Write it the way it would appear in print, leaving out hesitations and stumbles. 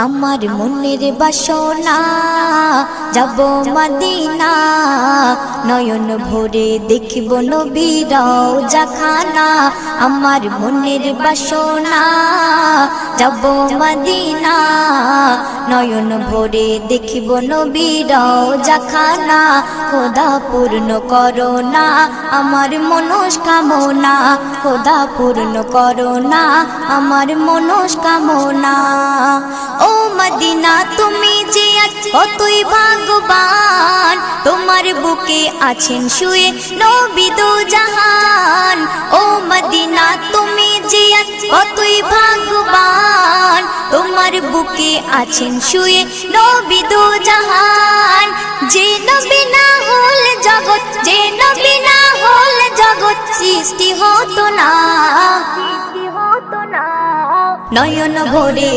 আমার মনের বাসনা যাব মদিনা, নয়ন ভরে দেখব নবীর রওজাখানা। আমার মনের বাসনা যাব মদিনা, নয়ন ভরে দেখব নবীর রওজাখানা। খোদা পূর্ণ করো না আমার মনস্কামনা, খোদা পূর্ণ করো না আমার মনস্কামনা। ও মদিনা তুমি যে আজ কতই ভাগ্যবান, তোমার বুকে আছেন শুয়ে নবী দো জাহান। ও মদিনা তুমি যে আজ কতই ভাগ্যবান, তোমার বুকে আছেন শুয়ে নবী দো জাহান। যে নবী না হল জগৎ, যে নবী না হল জগৎ সৃষ্টি হতো না, নয়ন ভরে